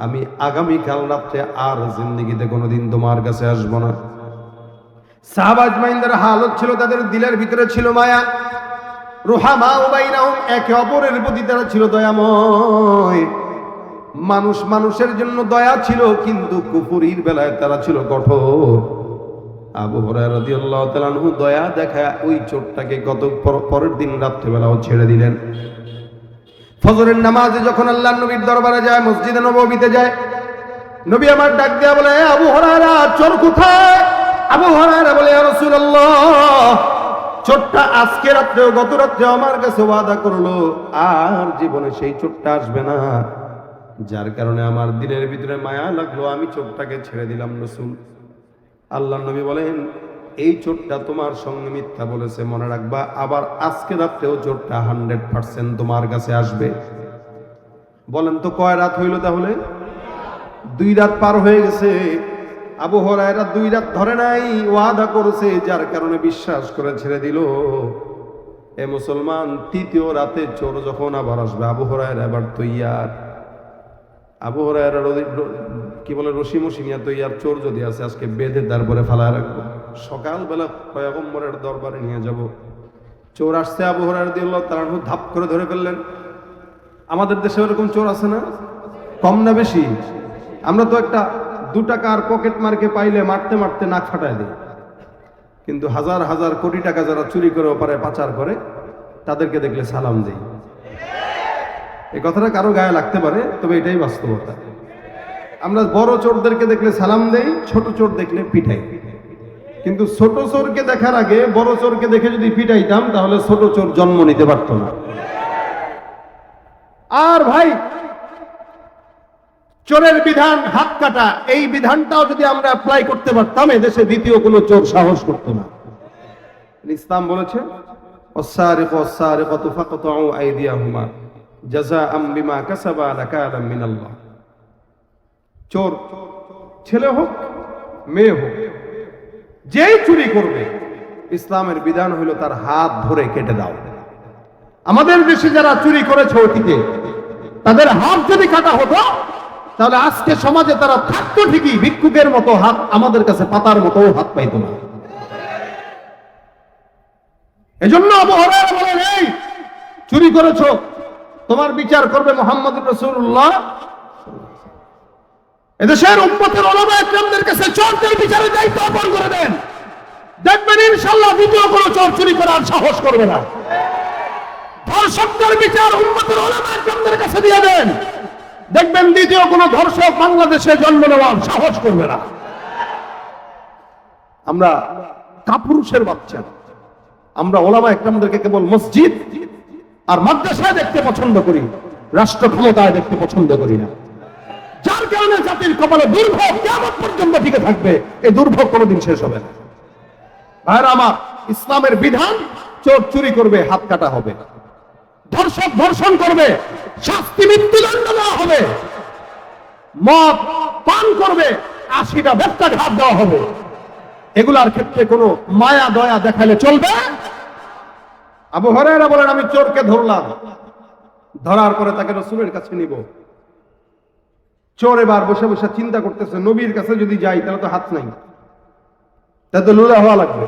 আমি আগামীকাল রাত্রে আর জিন্দেগিতে কোনোদিন তোমার কাছে আসবো না। সাহাবা আজমাইনদের হালত ছিল, তাদের দিলের ভিতরে ছিল মায়া। রুহামা বাইনাহুম, একে অপরের প্রতি তারা ছিল দয়াময়। মানুষের জন্য দয়া ছিল, কিন্তু কুফরির বেলায় তারা ছিল কঠোর। আবু হুরায়রা রাদিয়াল্লাহু তাআলা আনহু দয়া দেখায় ওই চোরটাকে গত পরের দিন রাত্রিবেলাও ছেড়ে দিলেন। ফজরের নামাজে যখন আল্লাহর নবীর দরবারে যায়, মসজিদে নববীতে যায়, নবী আমার ডাক দিয়া বলে আবু হুরায়রা চোর কোথায়? আবু হুরায়রা বলে ইয়া রাসূলুল্লাহ, চোরটা আজকে রাত্রেও গত রাত্রেও আমার কাছে ওয়াদা করলো আর জীবনে সেই চোরটা আসবে না, যার কারণে আমার দিলের ভিতরে মায়া লাগলো, আমি চোরটাকে ছেড়ে দিলাম। রাসূল আল্লাহর নবী বলেন এই চোরটা তোমার সঙ্গে মিথ্যা বলেছে, মনে রাখবা আবার আজকে রাত্রেও চোরটা 100% তোমার কাছে আসবে। বলেন তো কয় রাত হইল? তাহলে 2 রাত পার হয়ে গেছে। আবু হুরায়রা 2 রাত ধরে নাই, ওয়াদা করেছে, যার কারণে বিশ্বাস করে ছেড়ে দিল। এ মুসলমান, 3য় রাতে চোর যখন আবার আসবে, আবু হুরায়রা এবার তৈয়ার। আবু হুরায়রা কি বলে রশি মশি নিয়ে তৈয়ার, চোর যদি আছে আজকে বেঁধে তারপরে ফালা রাখবো, সকালবেলা পয়গম্বরের দরবারে নিয়ে যাব। চোর আসছে, আবু হুরায়রা রাদিয়াল্লাহু তাআলা আনহু ধাপ করে ধরে ফেললেন। আমাদের দেশে এরকম চোর আছে না? কম না বেশি? আমরা তো একটা 2 টাকার পকেট মার্কে পাইলে মারতে মারতে নাক ফাটায় দিই, কিন্তু হাজার হাজার কোটি টাকা যারা চুরি করে ওপারে পাচার করে তাদেরকে দেখলে সালাম দেই। এই কথাটা কারো গায়ে লাগতে পারে, তবে এটাই বাস্তবতা। আমরা বড় চোরদেরকে দেখলে সালাম দেই, ছোট চোর দেখলে পিটাই। কিন্তু ছোট চোরকে দেখার আগে বড় চোরকে দেখে যদি পিটাইতাম, তাহলে ছোট চোর জন্ম নিতে পারত না। আর ভাই, চোরের বিধান হাত কাটা, এই বিধানটাও যদি আমরা অ্যাপ্লাই করতে পারতাম, এদেশে দ্বিতীয় কোনো চোর সাহস করতো না। ইসলাম বলেছে ওয়াস-সারিকু ওয়াস-সারিকাতু ফাকতাউ আইদিয়াহুমা জাযাআম বিমা কাসাবা নাকালাম মিনাল্লাহ। চোর ছেলে হোক মেয়ে হোক, যেই চুরি করবে ইসলামের বিধান হলো তার হাত ধরে কেটে দাও। আমাদের দেশে যারা চুরি করেছে অতীতে, তাদের হাত যদি কাটা হতো তাহলে আজকে সমাজে তারা থাকতো ঠিকই, ভিক্ষুকের মতো হাত, আমাদের কাছে পাতার মতো হাত পাইতো না। এজন্য আবু হুরায়রা বলেন, এই চুরি করেছো, তোমার বিচার করবে মুহাম্মদুর রাসূলুল্লাহ। এদেশের উম্মতের উলামায়ে কেরামদের কাছে চোরদের বিচারের দায়িত্ব অর্পণ করে দেন, দেখবেন ইনশাআল্লাহ দ্বিতীয় কোনো চোর চুরি করার সাহস করবে না। ধর্ষকদের বিচার উম্মতের উলামায়ে কেরামদের কাছে দিয়ে দেন, দেখবেন দ্বিতীয় কোনো ধর্ষক বাংলাদেশে জন্ম নেওয়ার সাহস করবে না। আমরা কাপুরুষের বাচ্চা, আমরা উলামায়ে কেরামদেরকে কেবল মসজিদ আর মাদ্রাসায় দেখতে পছন্দ করি, রাষ্ট্র ক্ষমতায় দেখতে পছন্দ করি না। যার কারণে জাতির কপালে দুর্ভোগ কিয়ামত পর্যন্ত টিকে থাকবে, এই দুর্ভোগ কোনোদিন শেষ হবে না। ভাইরা আমার, ইসলামের বিধান, চোর চুরি করবে হাত কাটা হবে, ধর্ষক ধর্ষণ করবে শাস্তি মৃত্যুদণ্ড দেওয়া হবে, মদ পান করবে 80টা বেত্রাঘাত দেওয়া হবে। এগুলার ক্ষেত্রে কোনো মায়া দয়া দেখালে চলবে? আবু হুরায়রা বলেন, আমি চোরকে ধরলাম, ধরার পরে তাকে রাসূলের কাছে নিব। চোর এবার বসে বসে চিন্তা করতেছে, নবীর কাছে যদি যাই তাহলে তো হাত নাই, তাহলে তো লুলা হওয়া লাগবে।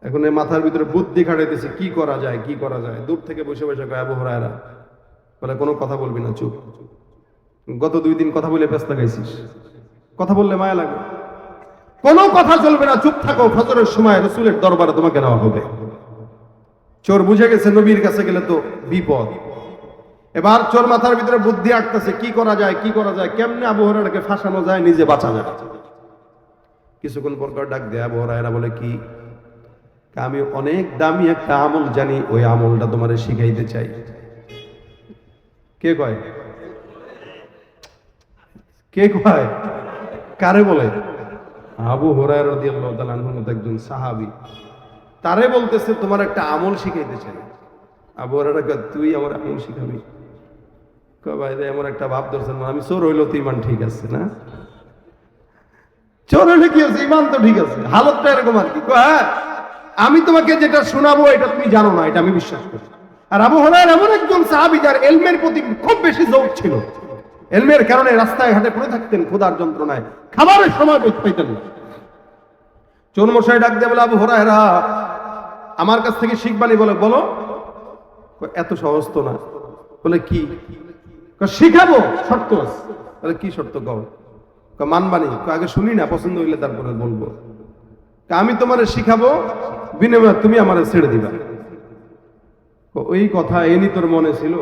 এখন এই মাথার ভিতরে বুদ্ধি খাটাইতেছে, কি করা যায় কি করা যায়। দূর থেকে বসে বসে কয়, আবু হুরায়রা বলে, কোনো কথা বলবি না, চুপ। গত 2 দিন কথা বলে ব্যস্ত গাইছিস, কথা বললে মায়া লাগে, কোনো কথা চলবে না, চুপ থাকো, ফজরের সময় রাসূলের দরবারে তোমাকে নেওয়া হবে। চোর বুঝে গেছে নবীর কাছে গেলে তো বিপদ। এবার চোর মাথার ভিতরে বুদ্ধি আটতেছে, কি করা যায় কি করা যায়, কেমনে আবু হুরায়রাকে ফাঁসানো যায়, নিজে বাঁচা যায়। কিছুক্ষণ পর ডাক দেয়, আবু হুরায়রা বলে, কি? আমি অনেক দামি একটা আমল জানি, ওই আমলটা তোমারে শিখাইতে চাই। কে কয়? কে কয়? কারে বলে? আবু হুরায়রা রাদিয়াল্লাহু তাআলা আনহু মতো একজন সাহাবী, তারে বলতেছে তোমার একটা আমল শিখাইতে চাই। আবু হুরায়রা কয়, তুই আমার আমল শিখাবি? কয়, ভাই রে, আমার একটা ভাব ধরছেন, আমি চোর হইলো তো ইমান ঠিক আছে না? চোর হইলে কি আছে, ইমান তো ঠিক আছে, হালতটা এরকম আর কি। কয়, হ্যাঁ, আমি তোমাকে যেটা শোনাবো এটা তুমি জানো না, এটা আমি বিশ্বাস করি। আর আবু হুরায়রা এমন একজন সাহাবী যার ইলমের প্রতি খুব বেশি জোর ছিল, ইলমের কারণে রাস্তায় ঘাটে পড়ে থাকতেন ক্ষুধার যন্ত্রণায়, খাবারের সময় পাইতেন না। চোর মশাই ডাক দিয়ে বলে, আবু হুরায়রা আমার কাছ থেকে শিখবানি? বলে, বলো। এত সহজ তো না। বলে, কি? শিখাবো, শর্ত আছে। বলে, কি শর্ত? কও। মানবানি? আগে শুনি না, পছন্দ হইলে তারপরে বলবো। আমি তোমারে শিখাবো, বিনিময়ে তুমি আমারে ছেড়ে দিবা। ওই কথা এনি তোর মনে ছিল?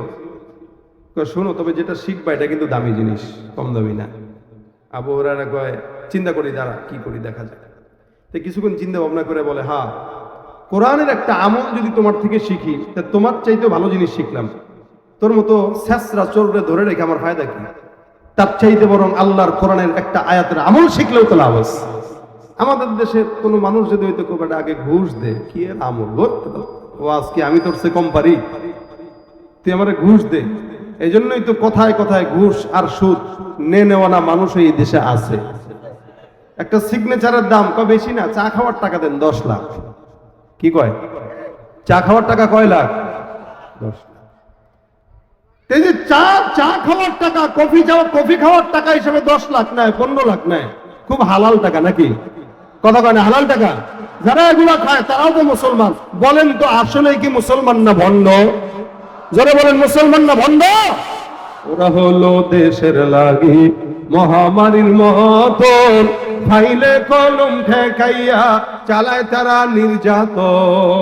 শোনো, তবে যেটা শিখবা এটা কিন্তু দামি জিনিস, কম দামি না। আবু হুরায়রা কয়, চিন্তা করি, দাঁড়া কি করি দেখা যায়। তো কিছুক্ষণ চিন্তা ভাবনা করে বলে, হ্যাঁ, কোরআনের একটা আমল যদি তোমার থেকে শিখি, তা তোমার চাইতেও ভালো জিনিস শিখলাম। তোর মতো শেষরা চোররে ধরে রেখে আমার ফায়দা কি? তার চাইতে বরং আল্লাহর কোরআনের একটা আয়াতের আমল শিখলেও তো লাভ আছে। আমাদের দেশে কোনো মানুষ যদি হয়তো খুব একটা আগে ঘুষ দে, কি এর আমল ধরতে, ও আজকে আমি তোর সে কম পারি, তুই আমারে ঘুষ দে। এই জন্যই তো কথায় কথায় ঘুষ আর সুদ নেওয়া না মানুষ এই দেশে আছে। একটা সিগনেচারের দাম কয় বেশি না, চা খাওয়ার টাকা দেন 10 লাখ। কি কয়? চা খাওয়ার টাকা কয় লাখ? 10 লাখ। এই যে চা খাওয়ার টাকা, কফি খাওয়ার টাকা হিসেবে 10 লাখ নেয়, 15 লাখ নেয়, খুব হালাল টাকা নাকি? কথা কয় না হালাল টাকা? যারা এগুলা খায় তারাও তো মুসলমান। বলেন তো আসলে কি মুসলমান না ভণ্ড? যারা বলেন মুসলমান না ভণ্ড? ওরা হলো দেশের লাগি মহামারীর মতন, ফাইলে কলম ঠেকাইয়া চালায় তারা নির্যাতন।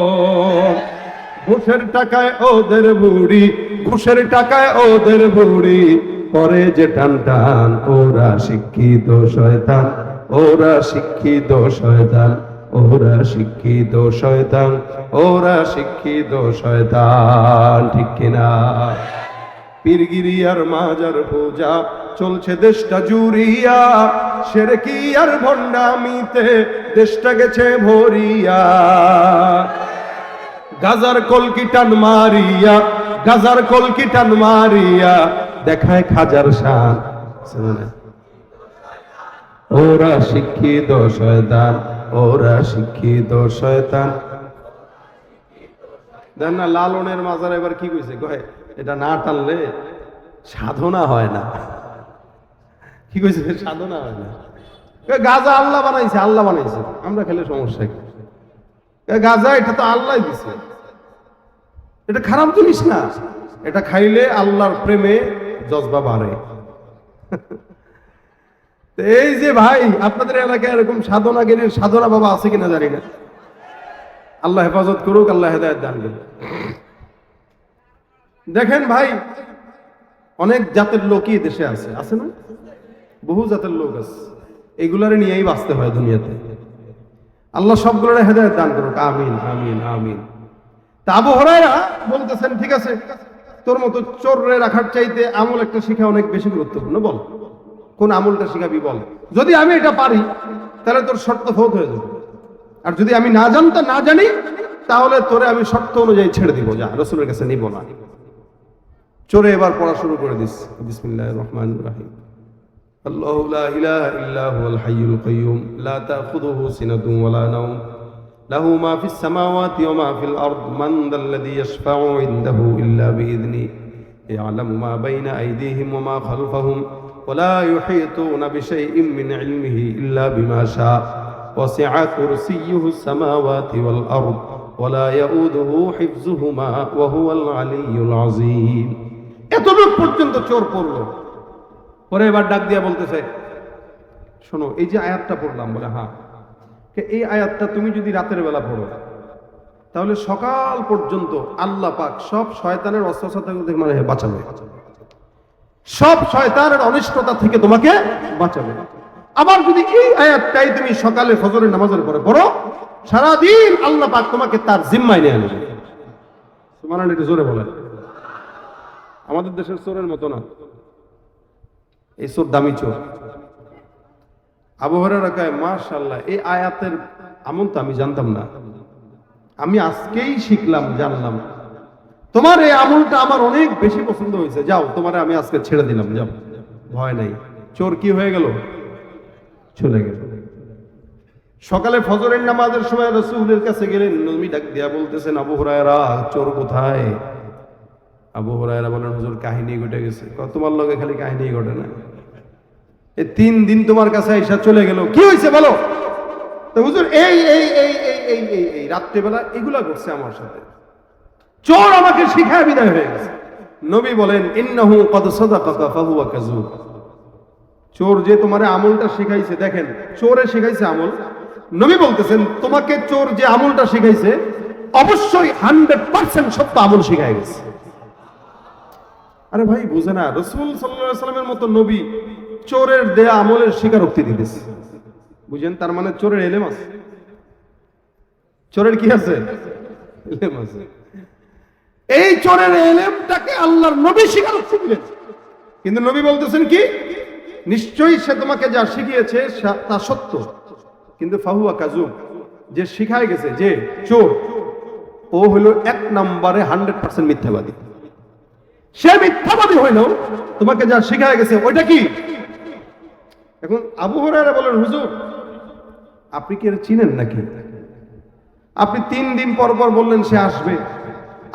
ঘুষের টাকায় ওদের বুড়ি, ঘুষের টাকায় ওদের বুড়ি, করে যে টান টান। ওরা শিক্ষিত শয়তান, ওরা শিক্ষিত শয়তান, ওরা শিক্ষিত শয়তান, ওরা শিক্ষিত শয়তান। ঠিক কিনা? পীরগিরি আর মাজার পূজা চলছে দেশটা জুড়িয়া, শিরকি আর ভণ্ডামিতে দেশটা গেছে ভরিয়া। গাজার কলকি টান মারিয়া, গাজার কলকি টান মারিয়া দেখায় খাজার শান। ওরা শিক্ষিত শয়তান, ওরা শিক্ষিত শয়তান। দেন না লালনের মাজার এবার কি কইছে, কয় এটা না টানলে সাধনা হয় না। কি কইছে, সাধনা হয় না। গাজা আল্লাহ বানাইছে, আল্লাহ বানাইছে, আমরা খেলে সমস্যা কি? গাজা এটা তো আল্লাহ দিছে, এটা খারাপ জিনিস না। এটা খাইলে আল্লাহর প্রেমে জজবা বাড়ে। এই যে ভাই আপনাদের এলাকায় এরকম সাধনাগিরির সাধনা বাবা আছে কিনা জানি না, আল্লাহ হেফাজত করুক, আল্লাহ হেদায়েত দান করুক। দেখেন ভাই, অনেক জাতের লোকই দেশে আছে, আছে না? বহু জাতের লোক আছে, এগুলারে নিয়েই বাঁচতে হয় দুনিয়াতে। আল্লাহ সবগুলোর হেদায়েত দান করুক, আমিন আমিন আমিন। তা আবু হুরায়রা বলতেছেন, ঠিক আছে, তোর মতো চোরে রাখার চাইতে আমল একটা শিখা অনেক বেশি গুরুত্বপূর্ণ, বল কোন আমলটা শিখাবি বল। যদি আমি এটা পারি তাহলে তোর শর্ত ফৌত হয়ে যাবে, আর যদি আমি না জানতাম, না জানি, তাহলে তোরে আমি শর্ত অনুযায়ী ছেড়ে দিব, যা রাসূলের কাছে নিব না। চোরে এবার পড়া শুরু করে দিস, বিসমিল্লাহির রহমানির রহিম। আল্লাহু লা ইলাহা ইল্লা হুয়াল হাইয়ুল কাইয়্যুম লা তাখুযুহু সিনাতুন ওয়া লা নাওম লাহু মা ফিস সামাওয়াতি ওয়া মা ফিল আরদ মান যাল্লাযী ইয়াশফা'ু ইনদাহু ইল্লা বিইذনিহি ইয়ালামু মা বাইনা আইদিহিম ওয়া মা খালফাহুম ওয়া লা ইউহীতুনা বিশাইইন মিন ইলমিহি ইল্লা বিমা শাআ ওয়াসি'a কুরসিয়্যুহুস সামাওয়াতি ওয়াল আরদ ওয়া লা ইয়াউদুহু হিফযুহুমা ওয়া হুয়াল আলিয়্যুল আযীম। এতদূর পর্যন্ত চোর পড়লো, পরে এবার ডাক দিয়া বলতেছে, শোনো এই যে আয়াতটা পড়লাম, বলে হ্যাঁ, এই আয়াতটা তুমি যদি রাতের বেলা পড়ো তাহলে সকাল পর্যন্ত আল্লাহ পাক সব শয়তানের ওয়াসওয়াসা থেকে মানে বাঁচাবে, সব শয়তানের অনিষ্টতা থেকে তোমাকে বাঁচাবে। আবার যদি এই আয়াতটাই তুমি সকালে ফজরের নামাজের পরে পড়ো, সারাদিন আল্লাহ পাক তোমাকে তার জিম্মায় নিয়ে নেবে। সুবহানাল্লাহ, একটু জোরে বলেন। আমাদের দেশের চোরের মতো না, এই চোর দামি চোর। আবু হুরায়রা কয়, মাশাআল্লাহ, এই আয়াতের আমল তো আমি জানতাম না, আমি আজকেই শিখলাম, জানলাম। তোমার এই আমলটা আমার অনেক বেশি পছন্দ হয়েছে, যাও তোমারে আমি আজকে ছেড়ে দিলাম, যাও, ভয় নাই। চোর কি হয়ে গেল? চলে গেল। সকালে ফজরের নামাজের সময় রাসূলের কাছে গেলেন, নবী ডাক দিয়া বলতেছেন, আবু হুরায়রা চোর কোথায়? আবু হুরায়রা বলেন, হুজুর কাহিনী ঘটে গেছে। তোমার লগে খালি কাহিনী ঘটে না, এই 3 দিন তোমার কাছে আইসা চলে গেল, কি হয়েছে বলো? তো হুজুর এই এই এই এই এই এই এই রাত্রেবেলা এগুলা করছে আমার সাথে, চোর আমাকে শিখায় বিদায় হয়ে গেছে। নবী বলেন, ইন্নাহু ক্বাদ সাদাকাকা ফাহুয়া কাযুব। চোর যে তোমারে আমলটা শিখাইছে, দেখেন চোরে শিখাইছে আমল, নবী বলতেছেন তোমাকে চোর যে আমলটা শিখাইছে অবশ্যই 100% সত্য আমল শিখাই গেছে। আরে ভাই বুঝে না, রাসূল সাল্লাল্লাহু আলাইহি ওয়াসাল্লামের মতো নবী চোরের দেয়া আমলের স্বীকারোক্তি দিতেছে, বুঝেন? তার মানে চোরের এলেম আছে, চোরের কি আছে? এলেম আছে। এই চোরের এলেমটাকে আল্লাহর নবী স্বীকারোক্তি দিলেন, কিন্তু নবী বলতেছেন কি, নিশ্চয়ই সে তোমাকে যা শিখিয়েছে তা সত্য, কিন্তু ফাহুয়া কাযুব, যে শিখায় গেছে, যে চোর, ও হলো 1 নম্বরে 100% মিথ্যাবাদী। সে মিথ্যাবাদী হইলেও তোমাকে যা শিখায় গেছে ওইটা কি? এখন আবু হুরায়রা বলেন, হুজুর আপনি কি এর চিনেন নাকি? আপনি 3 দিন পর পর বললেন সে আসবে,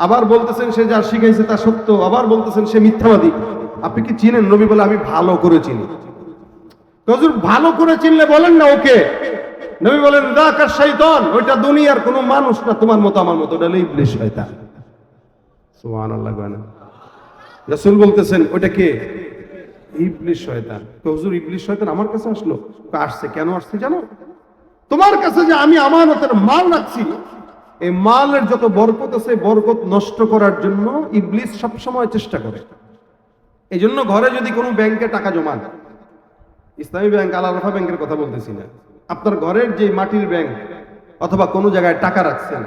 আবার বলতেছেন সে যা শিখাইছে তা সত্য, আবার বলতেছেন সে মিথ্যাবাদী, আপনি কি চিনেন? নবী বলে, আমি ভালো করে চিনি। হুজুর ভালো করে চিনলে বলেন না ওকে। নবী বলেন, যাকা শাইতান, ওইটা দুনিয়ার কোনো মানুষ না, তোমার মতো আমার মতো, ওটা হলো ইবলিস শয়তান। সুবহানাল্লাহ। রাসূল বলতেছেন, ওইটা কে? ইবলিস শয়তান। হুজুর ইবলিস শয়তান আমার কাছে আসলো? আসছে, কেন আসছে জানো? তোমার কাছে যে আমি আমানতের মাল রাখছি, এই মালের যত বরকত আছে, বরকত নষ্ট করার জন্য ইবলিস সবসময় চেষ্টা করে। এই জন্য ঘরে যদি কোনো ব্যাংকে টাকা জমান, ইসলামী ব্যাংক, আল আরাফা ব্যাংকের কথা বলতেছি না, আপনার ঘরের যে মাটির ব্যাংক অথবা কোনো জায়গায় টাকা রাখছেন,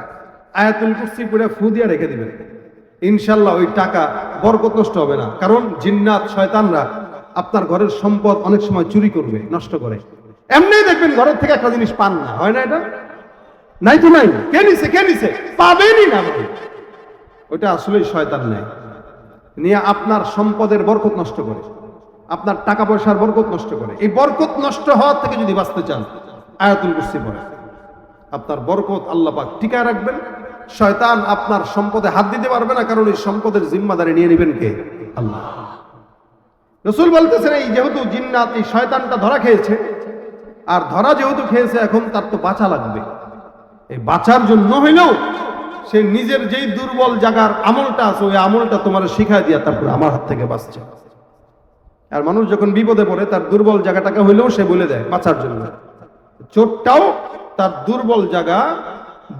আয়াতুল কুরসি পড়ে ফু দিয়ে রেখে দিবেন, ইনশাআল্লাহ ওই টাকা বরকত নষ্ট হবে না, কারণ জিন্নাত শয়তানরা আপনার ঘরের সম্পদ অনেক সময় চুরি করবে, নষ্ট করে। এমনি দেখবেন ঘরের থেকে একটা জিনিস পান না, হয় না? এটা নাই তো নাই, কে নিছে পাবেনই না, ওটা আসলেই শয়তান নেয়, নিয়ে আপনার সম্পদের বরকত নষ্ট করে, আপনার টাকা পয়সার বরকত নষ্ট করে। এই বরকত নষ্ট হওয়ার থেকে যদি বাঁচতে চান, আয়াতুল কুরসি পড়েন, আপনার বরকত আল্লাহ পাক টিকায় রাখবেন। শয়তান আপনার সম্পদে হাত দিতে পারবে না, কারণ এই সম্পদের জিম্মাদারি নিয়ে নেবেন কে? আল্লাহ। রাসূল বলতেছেন, এই যেহেতু জিন্নাত এই শয়তানটা ধরা খেয়েছে, আর ধরা যেহেতু খেয়েছে, এখন তার তো বাঁচা লাগবে। এই বাঁচার জন্য হইলেও সে নিজের যেই দুর্বল জায়গার আমলটা আছে, ওই আমলটা তোমার শিখাই দিয়া তারপরে আমার হাত থেকে বাঁচছে। আর মানুষ যখন বিপদে পড়ে, তার দুর্বল জায়গাটাকে হইলেও সে বলে দেয় বাঁচার জন্য। চোরটাও তার দুর্বল জায়গা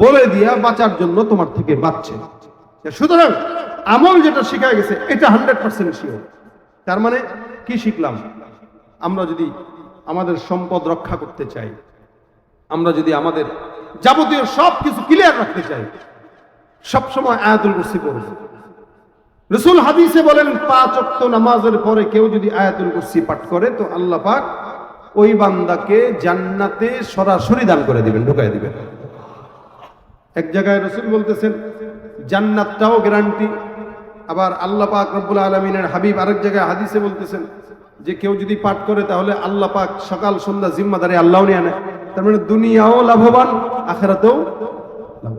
বলে দিয়া বাঁচার জন্য তোমার থেকে বাঁচছে। সুতরাং আমল যেটা শিখাই গেছে এটা 100% শিওর। তার মানে কি শিখলাম? আমরা যদি আমাদের সম্পদ রক্ষা করতে চাই, আমরা যদি আমাদের যাবতীয় সব কিছু ক্লিয়ার রাখতে চাই, সবসময় আয়াতুল কুরসি পড়ব। রাসূল হাদিসে বলেন, 5 ওয়াক্ত নামাজের পরে কেউ যদি আয়াতুল কুরসি পাঠ করে, তো আল্লাহ পাক ওই বান্দাকে জান্নাতে সরাসরি দান করে দিবেন, ঢুকাই দিবেন। এক জায়গায় রাসূল বলতেছেন জান্নাতটাও গ্যারান্টি। আবার আল্লাহ পাক রব্বুল আলামিনের হাবিব আরেক জায়গায় হাদিসে বলতেছেন যে কেউ যদি পাঠ করে, তাহলে আল্লাহ পাক সকাল সন্ধ্যা জিম্মাদারি আল্লাহ নিয়ে নেয়। তার মানে দুনিয়াও লাভবান, আখিরাতেও লাভবান।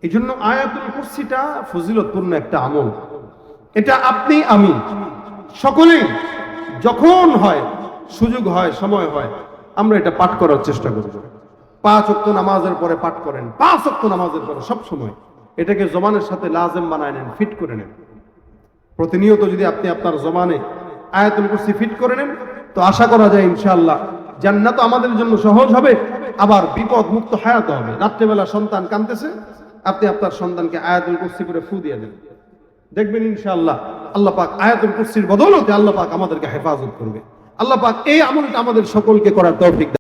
এই জন্য আয়াতুল কুরসিটা ফজিলতপূর্ণ একটা আমল। এটা আপনি আমি সকলেই যখন হয়, সুযোগ হয়, সময় হয়, আমরা এটা পাঠ করার চেষ্টা করব। 5 ওয়াক্ত নামাজের পরে পাঠ করেন, 5 ওয়াক্ত নামাজের পরে সব সময় এটাকে জবানের সাথে লাজেম বানায় নেন, ফিট করে নেন। প্রতিনিয়ত যদি আপনি আপনার জবানে আয়াতুল কুরসি ফিট করে নেন, তো আশা করা যায় ইনশাআল্লাহ জান্নাত আমাদের জন্য সহজ হবে, আবার বিপদ মুক্ত হায়াত হবে। রাত্রেবেলা সন্তান কাঁদতেছে, আপনি আপনার সন্তানকে আয়াতুল কুরসি করে ফু দিয়ে দেন, দেখবেন ইনশাআল্লাহ আল্লাহ পাক আয়াতুল কুরসির বদৌলতে আল্লাহ পাক আমাদেরকে হেফাজত করবে। আল্লাহ পাক এই আমলটা আমাদের সকলকে করার তৌফিক